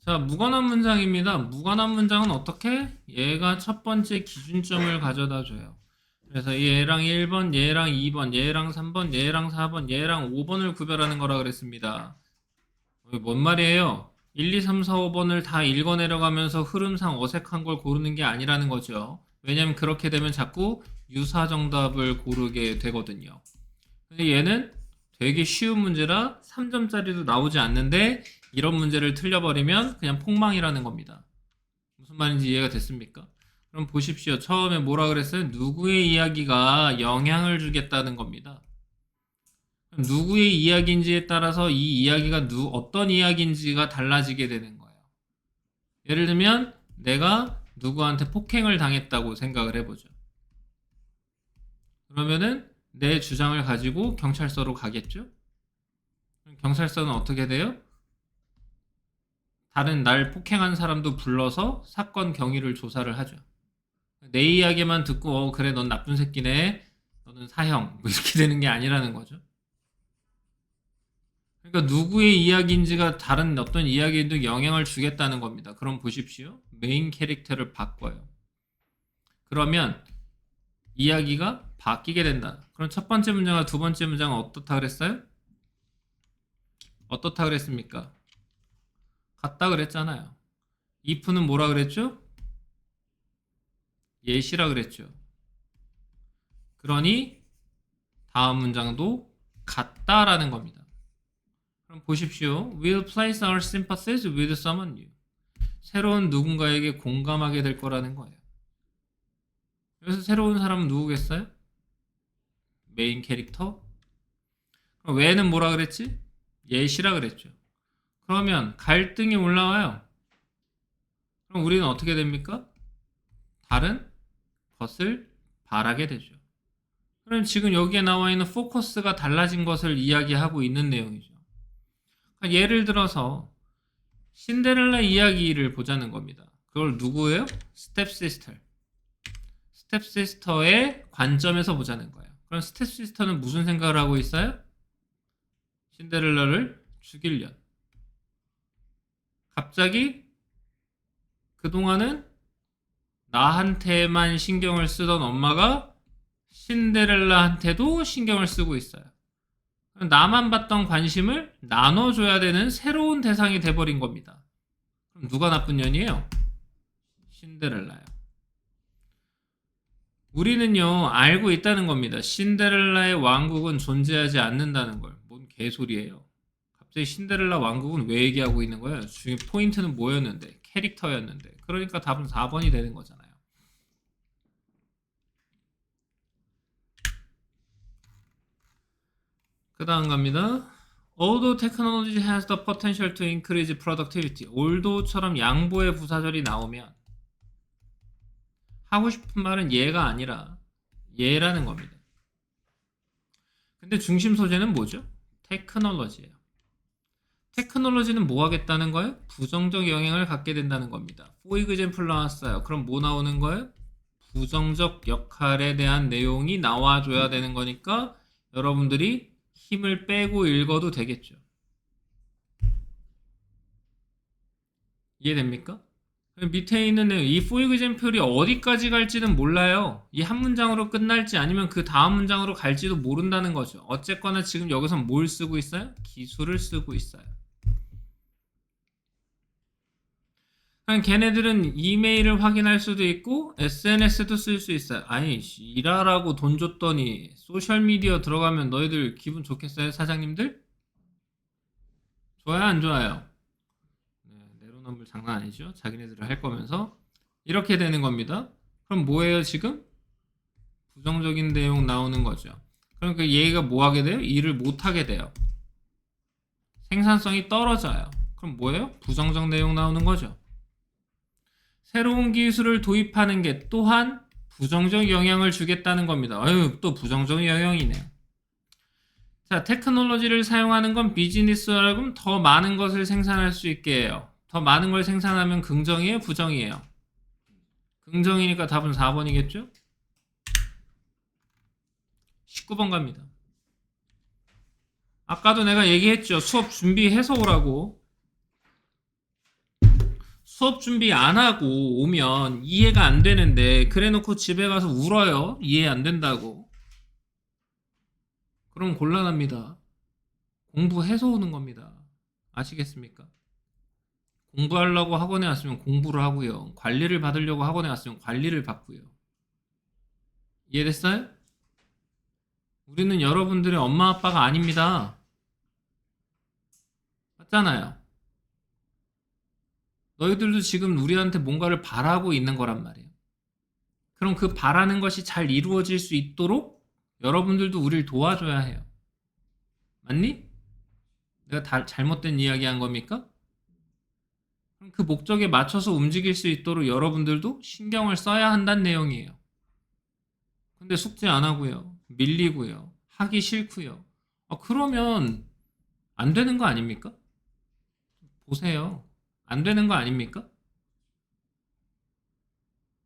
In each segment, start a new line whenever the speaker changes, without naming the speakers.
자, 무관한 문장입니다. 무관한 문장은 어떻게? 얘가 첫 번째 기준점을 가져다 줘요. 그래서 얘랑 1번, 얘랑 2번, 얘랑 3번, 얘랑 4번, 얘랑 5번을 구별하는 거라 그랬습니다. 이게 뭔 말이에요? 1, 2, 3, 4, 5번을 다 읽어내려가면서 흐름상 어색한 걸 고르는 게 아니라는 거죠. 왜냐면 그렇게 되면 자꾸 유사 정답을 고르게 되거든요. 근데 얘는 되게 쉬운 문제라 3점짜리도 나오지 않는데 이런 문제를 틀려버리면 그냥 폭망이라는 겁니다. 무슨 말인지 이해가 됐습니까? 그럼 보십시오. 처음에 뭐라 그랬어요? 누구의 이야기가 영향을 주겠다는 겁니다. 누구의 이야기인지에 따라서 이 이야기가 어떤 이야기인지가 달라지게 되는 거예요. 예를 들면 내가 누구한테 폭행을 당했다고 생각을 해보죠. 그러면은 내 주장을 가지고 경찰서로 가겠죠? 경찰서는 어떻게 돼요? 다른 날 폭행한 사람도 불러서 사건 경위를 조사를 하죠. 내 이야기만 듣고 그래 넌 나쁜 새끼네 너는 사형 뭐 이렇게 되는 게 아니라는 거죠. 그러니까 누구의 이야기인지가 다른 어떤 이야기에도 영향을 주겠다는 겁니다. 그럼 보십시오. 메인 캐릭터를 바꿔요. 그러면 이야기가 바뀌게 된다. 그럼 첫 번째 문장과 두 번째 문장은 어떻다 그랬어요? 어떻다 그랬습니까? 같다 그랬잖아요. if는 뭐라 그랬죠? 예시라 그랬죠. 그러니 다음 문장도 같다라는 겁니다. 그럼 보십시오. We'll place our sympathies with someone new. 새로운 누군가에게 공감하게 될 거라는 거예요. 그래서 새로운 사람은 누구겠어요? 메인 캐릭터? 그럼 왜는 뭐라 그랬지? 예시라 그랬죠. 그러면 갈등이 올라와요. 그럼 우리는 어떻게 됩니까? 다른 것을 바라게 되죠. 그럼 지금 여기에 나와 있는 포커스가 달라진 것을 이야기하고 있는 내용이죠. 그러니까 예를 들어서 신데렐라 이야기를 보자는 겁니다. 그걸 누구예요? 스텝시스터. 스텝시스터의 관점에서 보자는 거예요. 그럼 스텝시스터는 무슨 생각을 하고 있어요? 신데렐라를 죽이려. 갑자기 그동안은 나한테만 신경을 쓰던 엄마가 신데렐라한테도 신경을 쓰고 있어요. 나만 받던 관심을 나눠줘야 되는 새로운 대상이 돼버린 겁니다. 그럼 누가 나쁜 년이에요? 신데렐라요. 우리는요 알고 있다는 겁니다. 신데렐라의 왕국은 존재하지 않는다는 걸. 뭔 개소리예요. 갑자기 신데렐라 왕국은 왜 얘기하고 있는 거예요? 주요 포인트는 뭐였는데? 캐릭터였는데. 그러니까 답은 4번이 되는 거잖아요. 그 다음 갑니다. Although technology has the potential to increase productivity. although처럼 양보의 부사절이 나오면 하고 싶은 말은 얘가 아니라 얘라는 겁니다. 근데 중심 소재는 뭐죠? 테크놀로지예요. 테크놀로지는 뭐 하겠다는 거예요? 부정적 영향을 갖게 된다는 겁니다. for example 나왔어요. 그럼 뭐 나오는 거예요? 부정적 역할에 대한 내용이 나와줘야 되는 거니까 여러분들이 힘을 빼고 읽어도 되겠죠. 이해됩니까? 밑에 있는 내용, 이 for example이 어디까지 갈지는 몰라요. 이 한 문장으로 끝날지 아니면 그 다음 문장으로 갈지도 모른다는 거죠. 어쨌거나 지금 여기서 뭘 쓰고 있어요? 기술을 쓰고 있어요. 그냥 걔네들은 이메일을 확인할 수도 있고 SNS도 쓸 수 있어요. 아니 일하라고 돈 줬더니 소셜미디어 들어가면 너희들 기분 좋겠어요? 사장님들? 좋아요 안 좋아요? 네, 내로남불 장난 아니죠? 자기네들을 할 거면서 이렇게 되는 겁니다. 그럼 뭐예요 지금? 부정적인 내용 나오는 거죠. 그러니까 얘가 뭐 하게 돼요? 일을 못 하게 돼요. 생산성이 떨어져요. 그럼 뭐예요? 부정적 내용 나오는 거죠. 새로운 기술을 도입하는 게 또한 부정적 영향을 주겠다는 겁니다. 아유, 또 부정적 영향이네요. 자, 테크놀로지를 사용하는 건 비즈니스라면 더 많은 것을 생산할 수 있게 해요. 더 많은 걸 생산하면 긍정이에요? 부정이에요? 긍정이니까 답은 4번이겠죠? 19번 갑니다. 아까도 내가 얘기했죠. 수업 준비해서 오라고. 수업 준비 안 하고 오면 이해가 안 되는데 그래 놓고 집에 가서 울어요. 이해 안 된다고. 그럼 곤란합니다. 공부해서 오는 겁니다. 아시겠습니까? 공부하려고 학원에 왔으면 공부를 하고요. 관리를 받으려고 학원에 왔으면 관리를 받고요. 이해됐어요? 우리는 여러분들의 엄마 아빠가 아닙니다. 맞잖아요. 너희들도 지금 우리한테 뭔가를 바라고 있는 거란 말이에요. 그럼 그 바라는 것이 잘 이루어질 수 있도록 여러분들도 우리를 도와줘야 해요. 맞니? 내가 잘못된 이야기 한 겁니까? 그럼 그 목적에 맞춰서 움직일 수 있도록 여러분들도 신경을 써야 한다는 내용이에요. 근데 숙제 안 하고요. 밀리고요. 하기 싫고요. 그러면 안 되는 거 아닙니까? 보세요. 안 되는 거 아닙니까?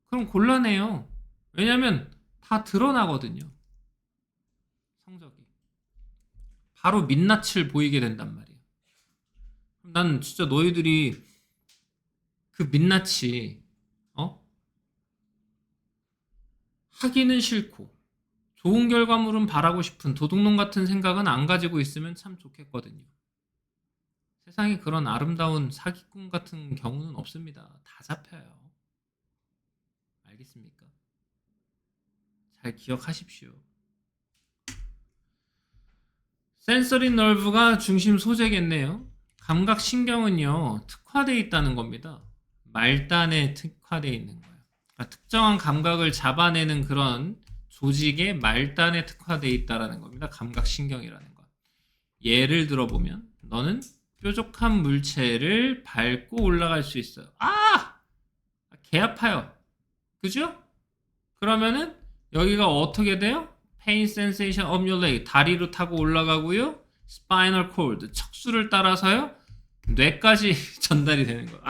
그럼 곤란해요. 왜냐면 다 드러나거든요. 성적이. 바로 민낯을 보이게 된단 말이에요. 난 진짜 너희들이 그 민낯이 하기는 싫고 좋은 결과물은 바라고 싶은 도둑놈 같은 생각은 안 가지고 있으면 참 좋겠거든요. 세상에 그런 아름다운 사기꾼 같은 경우는 없습니다. 다 잡혀요. 알겠습니까? 잘 기억하십시오. 센서리 nerve가 중심 소재겠네요. 감각신경은요, 특화되어 있다는 겁니다. 말단에 특화되어 있는 거예요. 그러니까 특정한 감각을 잡아내는 그런 조직의 말단에 특화되어 있다는 겁니다. 감각신경이라는 것. 예를 들어보면 너는 뾰족한 물체를 밟고 올라갈 수 있어요. 개 아파요. 그죠? 그러면은 여기가 어떻게 돼요? Pain sensation of your leg. 다리로 타고 올라가고요. Spinal cord. 척수를 따라서요. 뇌까지 전달이 되는 거예요.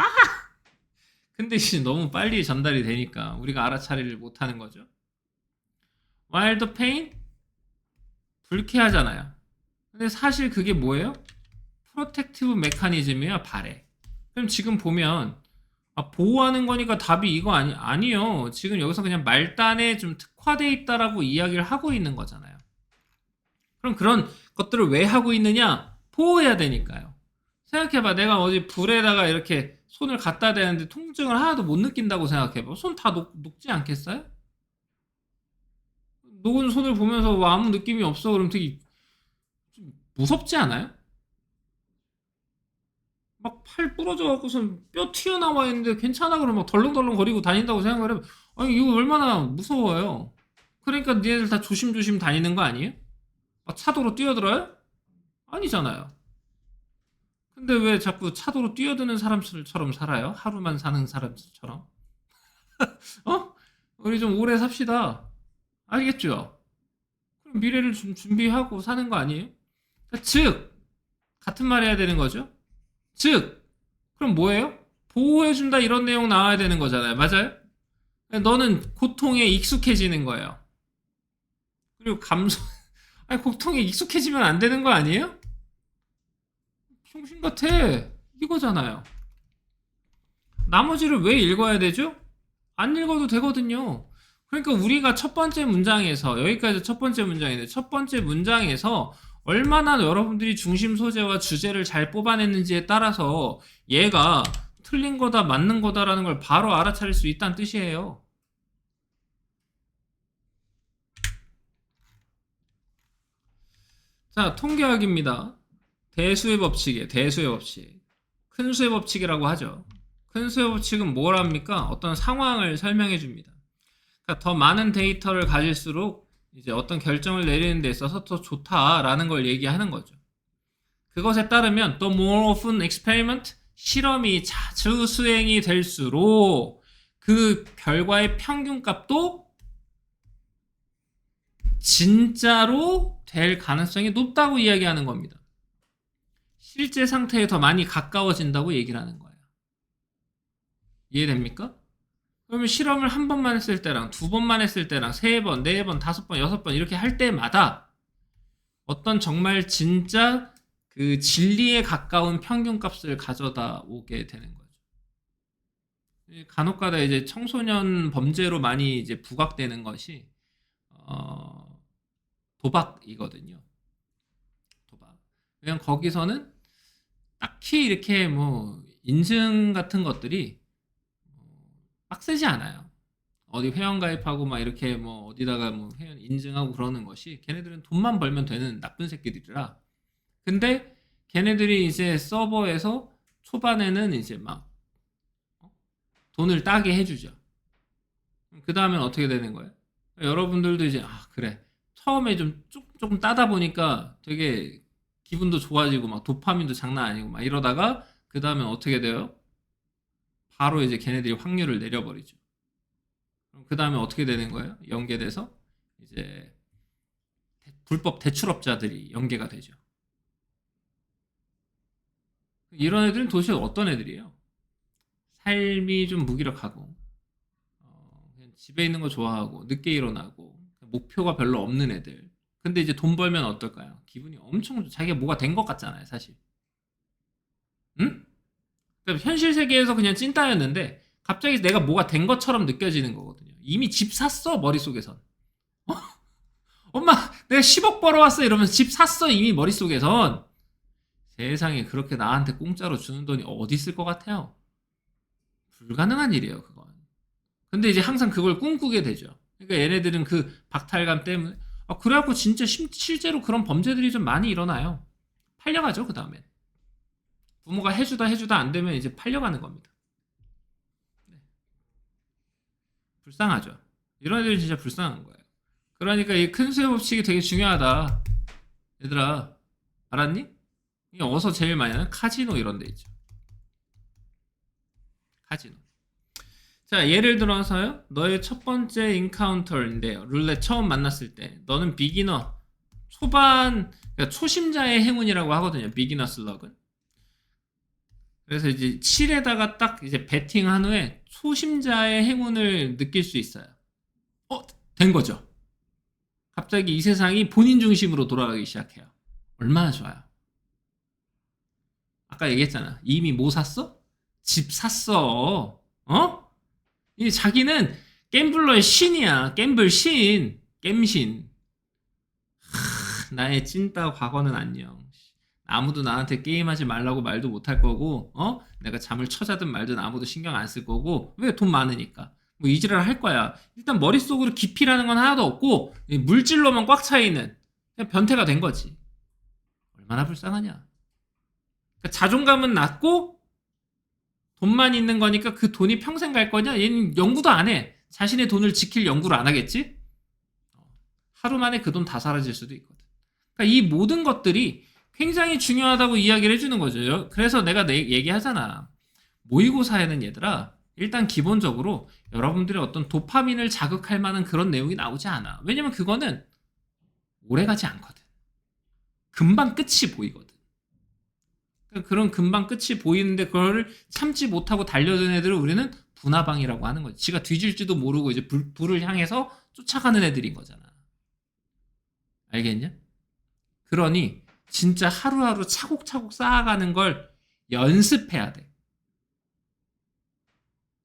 근데 이제 너무 빨리 전달이 되니까 우리가 알아차리를 못하는 거죠. While the pain 불쾌하잖아요. 근데 사실 그게 뭐예요? 프로텍티브 메커니즘이야. 발에. 그럼 지금 보면 보호하는 거니까 답이 이거 아니요. 지금 여기서 그냥 말단에 좀 특화되어 있다라고 이야기를 하고 있는 거잖아요. 그럼 그런 것들을 왜 하고 있느냐? 보호해야 되니까요. 생각해봐. 내가 어디 불에다가 이렇게 손을 갖다 대는데 통증을 하나도 못 느낀다고 생각해봐. 손 다 녹지 않겠어요? 녹은 손을 보면서 아무 느낌이 없어. 그럼 되게 좀 무섭지 않아요? 막 팔 부러져 갖고선 뼈 튀어나와 있는데 괜찮아 그러면 막 덜렁덜렁 거리고 다닌다고 생각을 해요. 아니 이거 얼마나 무서워요. 그러니까 니네들 다 조심조심 다니는 거 아니에요? 막 차도로 뛰어들어요? 아니잖아요. 근데 왜 자꾸 차도로 뛰어드는 사람들처럼 살아요? 하루만 사는 사람들처럼. 우리 좀 오래 삽시다. 알겠죠? 그럼 미래를 좀 준비하고 사는 거 아니에요? 그러니까 즉 같은 말 해야 되는 거죠. 즉 그럼 뭐예요? 보호해준다 이런 내용 나와야 되는 거잖아요. 맞아요? 너는 고통에 익숙해지는 거예요. 그리고 아니 고통에 익숙해지면 안 되는 거 아니에요? 병신 같아. 이거잖아요. 나머지를 왜 읽어야 되죠? 안 읽어도 되거든요. 그러니까 우리가 첫 번째 문장에서 여기까지 첫 번째 문장인데 첫 번째 문장에서 얼마나 여러분들이 중심 소재와 주제를 잘 뽑아냈는지에 따라서 얘가 틀린 거다 맞는 거다라는 걸 바로 알아차릴 수 있다는 뜻이에요. 자, 통계학입니다. 대수의 법칙이에요. 대수의 법칙. 큰 수의 법칙이라고 하죠. 큰 수의 법칙은 뭘 합니까? 어떤 상황을 설명해 줍니다. 그러니까 더 많은 데이터를 가질수록 이제 어떤 결정을 내리는 데 있어서 더 좋다라는 걸 얘기하는 거죠. 그것에 따르면 또 more often experiment 실험이 자주 수행이 될수록 그 결과의 평균값도 진짜로 될 가능성이 높다고 이야기하는 겁니다. 실제 상태에 더 많이 가까워진다고 얘기를 하는 거예요. 이해됩니까? 그러면 실험을 한 번만 했을 때랑 두 번만 했을 때랑 세 번, 네 번, 다섯 번, 여섯 번 이렇게 할 때마다 어떤 정말 진짜 그 진리에 가까운 평균값을 가져다 오게 되는 거죠. 간혹가다 이제 청소년 범죄로 많이 이제 부각되는 것이 어, 도박이거든요. 도박. 왜냐면 거기서는 딱히 이렇게 뭐 인증 같은 것들이 빡세지 않아요. 어디 회원 가입하고 막 이렇게 뭐 어디다가 뭐 회원 인증하고 그러는 것이 걔네들은 돈만 벌면 되는 나쁜 새끼들이라. 근데 걔네들이 이제 서버에서 초반에는 이제 막 돈을 따게 해주죠. 그 다음엔 어떻게 되는 거예요? 여러분들도 이제 아 그래 처음에 좀 조금 따다 보니까 되게 기분도 좋아지고 막 도파민도 장난 아니고 막 이러다가 그 다음엔 어떻게 돼요? 바로 이제 걔네들이 확률을 내려버리죠. 그럼 그 다음에 어떻게 되는 거예요? 연계돼서 이제 불법 대출업자들이 연계가 되죠. 이런 애들은 도대체 어떤 애들이에요? 삶이 좀 무기력하고 그냥 집에 있는 거 좋아하고 늦게 일어나고 목표가 별로 없는 애들. 근데 이제 돈 벌면 어떨까요? 기분이 엄청 자기가 뭐가 된 것 같잖아요, 사실. 응? 그러니까 현실 세계에서 그냥 찐따였는데 갑자기 내가 뭐가 된 것처럼 느껴지는 거거든요. 이미 집 샀어 머릿속에선. 어? 엄마 내가 10억 벌어왔어 이러면서 집 샀어 이미 머릿속에선. 세상에 그렇게 나한테 공짜로 주는 돈이 어디 있을 것 같아요? 불가능한 일이에요 그건. 근데 이제 항상 그걸 꿈꾸게 되죠. 그러니까 얘네들은 그 박탈감 때문에 그래갖고 진짜 실제로 그런 범죄들이 좀 많이 일어나요. 팔려가죠 그 다음에. 부모가 해주다 안 되면 이제 팔려가는 겁니다. 네. 불쌍하죠. 이런 애들이 진짜 불쌍한 거예요. 그러니까 이 큰 수요 법칙이 되게 중요하다. 얘들아 알았니? 이게 어서 제일 많이 하는 카지노 이런 데 있죠. 카지노. 자 예를 들어서요. 너의 첫 번째 인카운터인데요. 룰렛 처음 만났을 때 너는 비기너 초반 그러니까 초심자의 행운이라고 하거든요. 비기너 슬럭은. 그래서 이제 7에다가 딱 이제 베팅한 후에 초심자의 행운을 느낄 수 있어요. 된 거죠. 갑자기 이 세상이 본인 중심으로 돌아가기 시작해요. 얼마나 좋아요. 아까 얘기했잖아. 이미 뭐 샀어? 집 샀어. 이 자기는 갬블러의 신이야. 갬블 신. 겜신. 나의 찐따 과거는 안녕. 아무도 나한테 게임하지 말라고 말도 못할 거고, 내가 잠을 쳐자든 말든 아무도 신경 안 쓸 거고, 왜? 돈 많으니까. 뭐 이지랄 할 거야. 일단 머릿속으로 깊이라는 건 하나도 없고, 물질로만 꽉 차 있는 그냥 변태가 된 거지. 얼마나 불쌍하냐. 그러니까 자존감은 낮고, 돈만 있는 거니까 그 돈이 평생 갈 거냐? 얘는 연구도 안 해. 자신의 돈을 지킬 연구를 안 하겠지? 하루 만에 그 돈 다 사라질 수도 있거든. 그러니까 이 모든 것들이 굉장히 중요하다고 이야기를 해주는 거죠. 그래서 내가 얘기하잖아. 모의고사에는 얘들아 일단 기본적으로 여러분들의 어떤 도파민을 자극할 만한 그런 내용이 나오지 않아. 왜냐면 그거는 오래가지 않거든. 금방 끝이 보이거든. 그런 금방 끝이 보이는데 그거를 참지 못하고 달려든 애들을 우리는 분화방이라고 하는 거지. 지가 뒤질지도 모르고 이제 불을 향해서 쫓아가는 애들인 거잖아. 알겠냐? 그러니 진짜 하루하루 차곡차곡 쌓아가는 걸 연습해야 돼.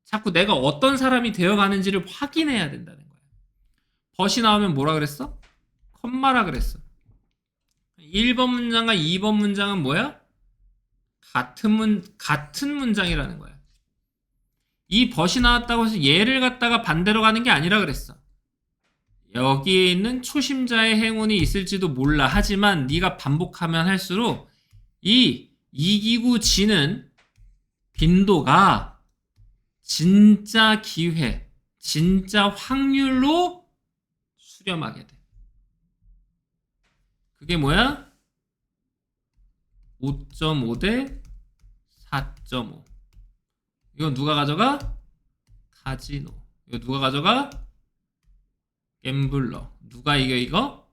자꾸 내가 어떤 사람이 되어가는지를 확인해야 된다는 거야. 벗이 나오면 뭐라 그랬어? 컴마라 그랬어. 1번 문장과 2번 문장은 뭐야? 같은 문장이라는 거야. 이 벗이 나왔다고 해서 얘를 갖다가 반대로 가는 게 아니라 그랬어. 여기에 있는 초심자의 행운이 있을지도 몰라. 하지만 네가 반복하면 할수록 이 이기고 지는 빈도가 진짜 기회, 진짜 확률로 수렴하게 돼. 그게 뭐야? 5.5 대 4.5. 이건 누가 가져가? 카지노. 이거 누가 가져가? 갬블러. 누가 이겨 이거?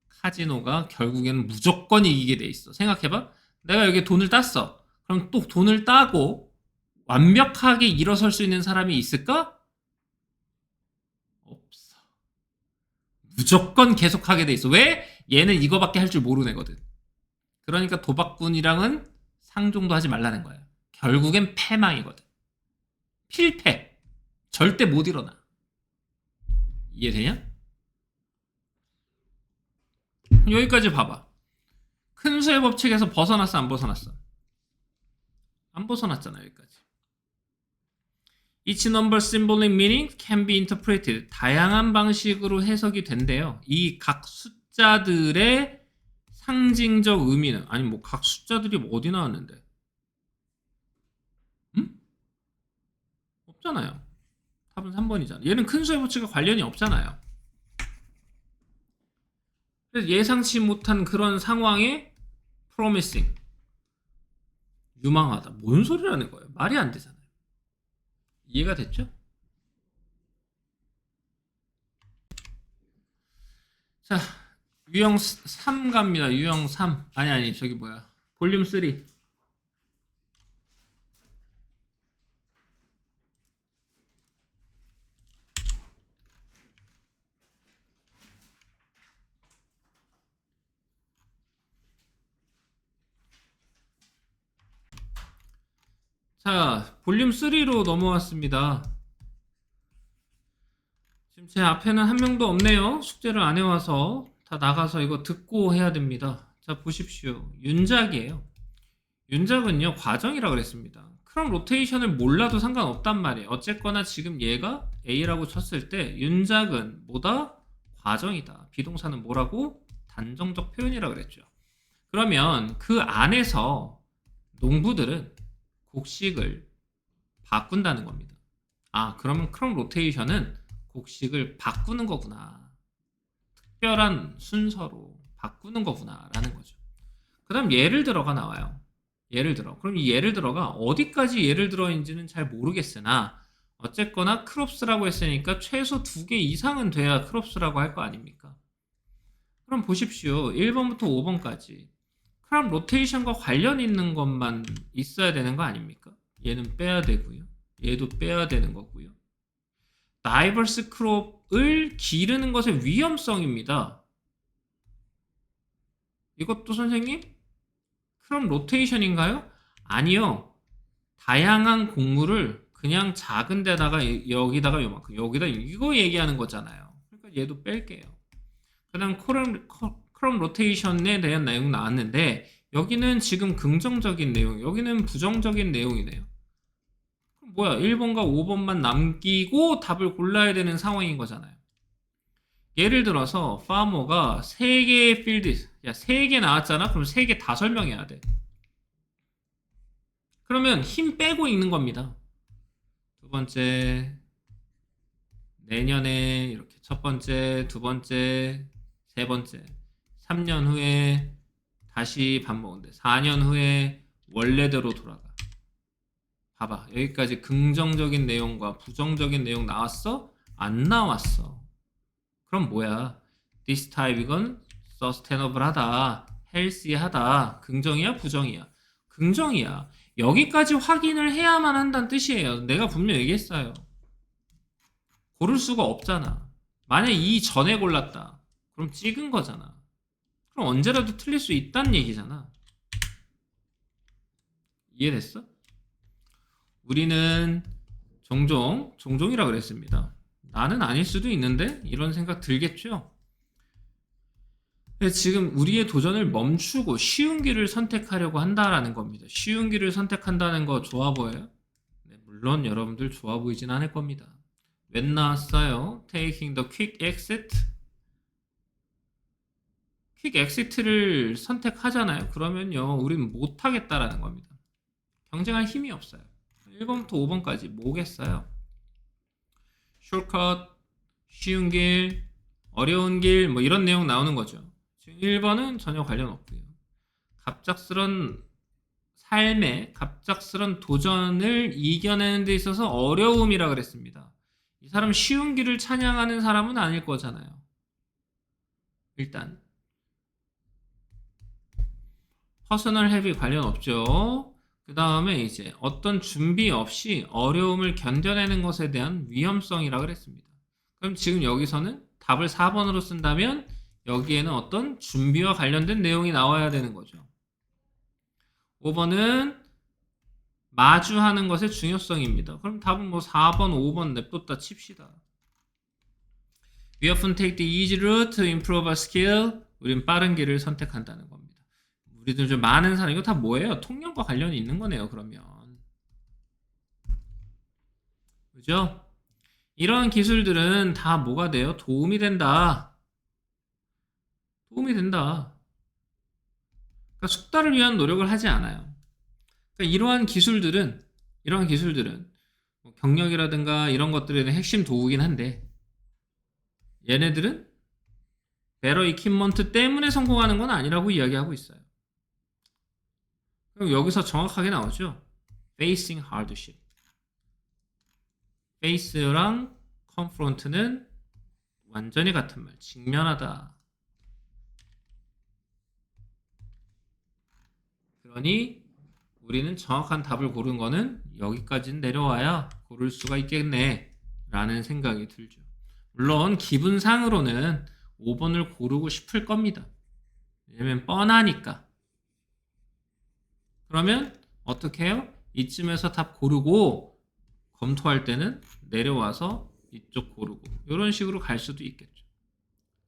카지노가 결국에는 무조건 이기게 돼 있어. 생각해봐. 내가 여기 돈을 땄어. 그럼 또 돈을 따고 완벽하게 일어설 수 있는 사람이 있을까? 없어. 무조건 계속하게 돼 있어. 왜? 얘는 이거밖에 할 줄 모르는 애거든. 그러니까 도박꾼이랑은 상종도 하지 말라는 거야. 결국엔 패망이거든. 필패. 절대 못 일어나. 이해되냐? 여기까지 봐봐. 큰 수의 법칙에서 벗어났어, 안 벗어났어? 안 벗어났잖아, 여기까지. Each number symbolic meaning can be interpreted. 다양한 방식으로 해석이 된대요. 이 각 숫자들의 상징적 의미는, 아니 뭐 각 숫자들이 어디 나왔는데? 응? 없잖아요. 답은 3번이잖아. 얘는 큰 수의 법칙과 관련이 없잖아요. 그래서 예상치 못한 그런 상황에 promising, 유망하다. 뭔 소리라는 거예요? 말이 안 되잖아요. 이해가 됐죠? 자, 유형 3 갑니다. 유형 3. 아니, 저기 뭐야. 볼륨 3. 자, 볼륨 3로 넘어왔습니다. 지금 제 앞에는 한 명도 없네요. 숙제를 안 해와서 다 나가서 이거 듣고 해야 됩니다. 자, 보십시오. 윤작이에요. 윤작은요, 과정이라 그랬습니다. 크롬 로테이션을 몰라도 상관없단 말이에요. 어쨌거나 지금 얘가 A라고 쳤을 때 윤작은 뭐다? 과정이다. 비동사는 뭐라고? 단정적 표현이라 그랬죠. 그러면 그 안에서 농부들은 곡식을 바꾼다는 겁니다. 아, 그러면 크롬 로테이션은 곡식을 바꾸는 거구나. 특별한 순서로 바꾸는 거구나 라는 거죠. 그 다음 예를 들어가 나와요. 예를 들어. 그럼 이 예를 들어가 어디까지 예를 들어인지는 잘 모르겠으나 어쨌거나 크롭스라고 했으니까 최소 2개 이상은 돼야 크롭스라고 할 거 아닙니까? 그럼 보십시오. 1번부터 5번까지 크롭 로테이션과 관련 있는 것만 있어야 되는 거 아닙니까? 얘는 빼야 되고요. 얘도 빼야 되는 거고요. 다이버스 크롭을 기르는 것의 위험성입니다. 이것도 선생님? 크롭 로테이션인가요? 아니요. 다양한 곡물을 그냥 작은 데다가 여기다가 요만큼 여기다 이거 얘기하는 거잖아요. 그러니까 얘도 뺄게요. 그 다음 크롭 로테이션에 대한 내용 나왔는데 여기는 지금 긍정적인 내용, 여기는 부정적인 내용이네요. 그럼 뭐야? 1번과 5번만 남기고 답을 골라야 되는 상황인 거잖아요. 예를 들어서 파머가 3개의 필드, 야 3개 나왔잖아? 그럼 3개 다 설명해야 돼. 그러면 힘 빼고 읽는 겁니다. 두 번째, 내년에 이렇게 첫 번째, 두 번째, 세 번째, 3년 후에 다시 반복인데 4년 후에 원래대로 돌아가. 봐봐, 여기까지 긍정적인 내용과 부정적인 내용 나왔어? 안 나왔어. 그럼 뭐야? This type 이건 sustainable하다, healthy하다. 긍정이야, 부정이야? 긍정이야. 여기까지 확인을 해야만 한다는 뜻이에요. 내가 분명 얘기했어요. 고를 수가 없잖아. 만약 이 전에 골랐다. 그럼 찍은 거잖아. 그럼 언제라도 틀릴 수 있다는 얘기잖아. 이해됐어? 우리는 종종이라 그랬습니다. 나는 아닐 수도 있는데 이런 생각 들겠죠? 지금 우리의 도전을 멈추고 쉬운 길을 선택하려고 한다라는 겁니다. 쉬운 길을 선택한다는 거 좋아 보여요? 네, 물론 여러분들 좋아 보이진 않을 겁니다. 웬 나왔어요? Taking the quick exit. 퀵 엑시트를 선택하잖아요. 그러면요, 우리는 못하겠다라는 겁니다. 경쟁할 힘이 없어요. 1번부터 5번까지 뭐겠어요? 숏컷, 쉬운 길, 어려운 길, 뭐 이런 내용 나오는 거죠. 지금 1번은 전혀 관련 없고요. 갑작스런 삶의 갑작스런 도전을 이겨내는 데 있어서 어려움이라 그랬습니다. 이 사람 쉬운 길을 찬양하는 사람은 아닐 거잖아요. 일단 퍼스널 헤비 관련 없죠. 그 다음에 이제 어떤 준비 없이 어려움을 견뎌내는 것에 대한 위험성이라 그랬습니다. 그럼 지금 여기서는 답을 4번으로 쓴다면 여기에는 어떤 준비와 관련된 내용이 나와야 되는 거죠. 5번은 마주하는 것의 중요성입니다. 그럼 답은 뭐 4번, 5번 냅뒀다 칩시다. We often take the easy route to improve our skill. 우린 빠른 길을 선택한다는 겁니다. 우리들 좀 많은 사람, 이거 다 뭐예요? 통념과 관련이 있는 거네요, 그러면. 그죠? 이런 기술들은 다 뭐가 돼요? 도움이 된다. 도움이 된다. 그러니까 숙달을 위한 노력을 하지 않아요. 그러니까 이러한 기술들은 뭐 경력이라든가 이런 것들에는 핵심 도구긴 한데, 얘네들은 베러 이퀴먼트 때문에 성공하는 건 아니라고 이야기하고 있어요. 그럼 여기서 정확하게 나오죠. facing hardship. face랑 confront는 완전히 같은 말, 직면하다. 그러니 우리는 정확한 답을 고른 거는 여기까지 내려와야 고를 수가 있겠네 라는 생각이 들죠. 물론 기분상으로는 5번을 고르고 싶을 겁니다. 왜냐면 뻔하니까. 그러면 어떻게 해요? 이쯤에서 답 고르고 검토할 때는 내려와서 이쪽 고르고 이런 식으로 갈 수도 있겠죠.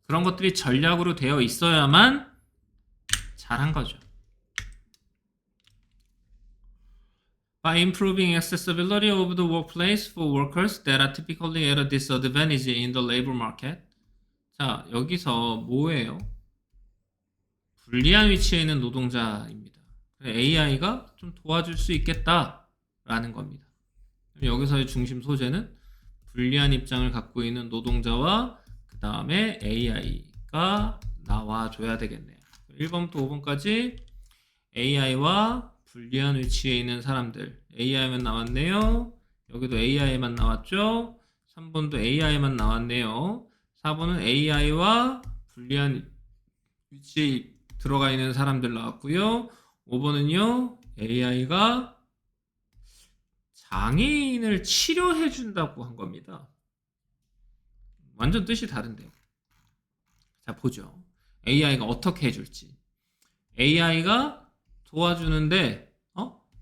그런 것들이 전략으로 되어 있어야만 잘한 거죠. By improving accessibility of the workplace for workers that are typically at a disadvantage in the labor market. 자, 여기서 뭐예요? 불리한 위치에 있는 노동자입니다. AI가 좀 도와줄 수 있겠다라는 겁니다. 여기서의 중심 소재는 불리한 입장을 갖고 있는 노동자와 그 다음에 AI가 나와줘야 되겠네요. 1번부터 5번까지 AI와 불리한 위치에 있는 사람들, AI만 나왔네요. 여기도 AI만 나왔죠. 3번도 AI만 나왔네요. 4번은 AI와 불리한 위치에 들어가 있는 사람들 나왔고요. 5번은요, AI가 장애인을 치료해 준다고 한 겁니다. 완전 뜻이 다른데요. 자, 보죠. AI가 어떻게 해줄지. AI가 도와주는데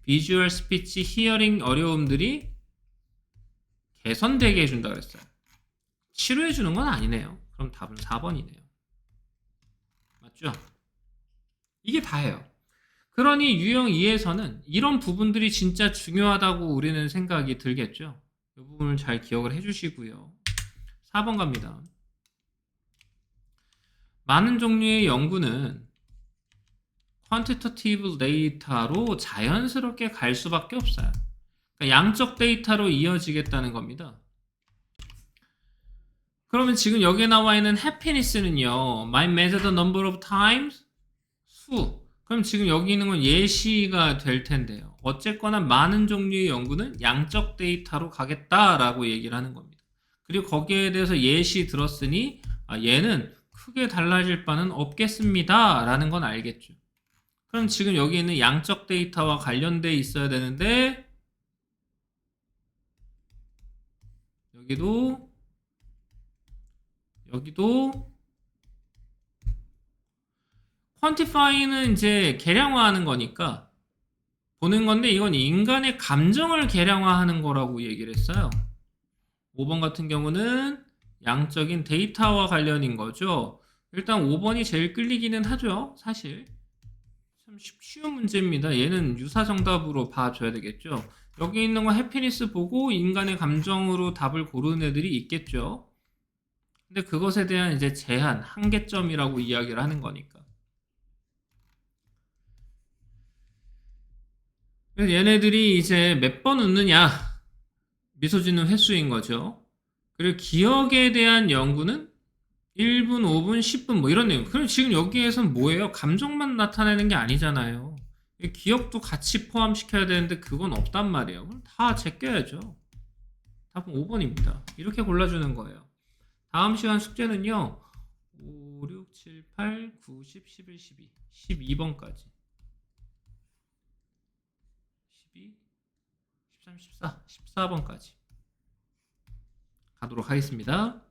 비주얼 스피치 히어링 어려움들이 개선되게 해준다 그랬어요. 치료해 주는 건 아니네요. 그럼 답은 4번이네요. 맞죠? 이게 다예요. 그러니 유형 2에서는 이런 부분들이 진짜 중요하다고 우리는 생각이 들겠죠. 이 부분을 잘 기억을 해주시고요. 4번 갑니다. 많은 종류의 연구는 퀀티터티브 데이터로 자연스럽게 갈 수밖에 없어요. 그러니까 양적 데이터로 이어지겠다는 겁니다. 그러면 지금 여기에 나와 있는 happiness는요, my measured number of times 수. 그럼 지금 여기 있는 건 예시가 될 텐데요. 어쨌거나 많은 종류의 연구는 양적 데이터로 가겠다라고 얘기를 하는 겁니다. 그리고 거기에 대해서 예시 들었으니 얘는 크게 달라질 바는 없겠습니다 라는 건 알겠죠. 그럼 지금 여기 있는 양적 데이터와 관련돼 있어야 되는데 여기도 퀀티파이는 이제 계량화하는 거니까 보는 건데 이건 인간의 감정을 계량화하는 거라고 얘기를 했어요. 5번 같은 경우는 양적인 데이터와 관련인 거죠. 일단 5번이 제일 끌리기는 하죠. 사실 참 쉬운 문제입니다. 얘는 유사 정답으로 봐줘야 되겠죠. 여기 있는 거 해피니스 보고 인간의 감정으로 답을 고르는 애들이 있겠죠. 근데 그것에 대한 이제 제한, 한계점이라고 이야기를 하는 거니까. 그래서 얘네들이 이제 몇 번 웃느냐, 미소 짓는 횟수인 거죠. 그리고 기억에 대한 연구는 1분, 5분, 10분 뭐 이런 내용. 그럼 지금 여기에선 뭐예요? 감정만 나타내는 게 아니잖아요. 기억도 같이 포함시켜야 되는데 그건 없단 말이에요. 그럼 다 제껴야죠. 답은 5번입니다. 이렇게 골라주는 거예요. 다음 시간 숙제는요. 5, 6, 7, 8, 9, 10, 11, 12, 12번까지 12, 13, 14, 14번까지 가도록 하겠습니다.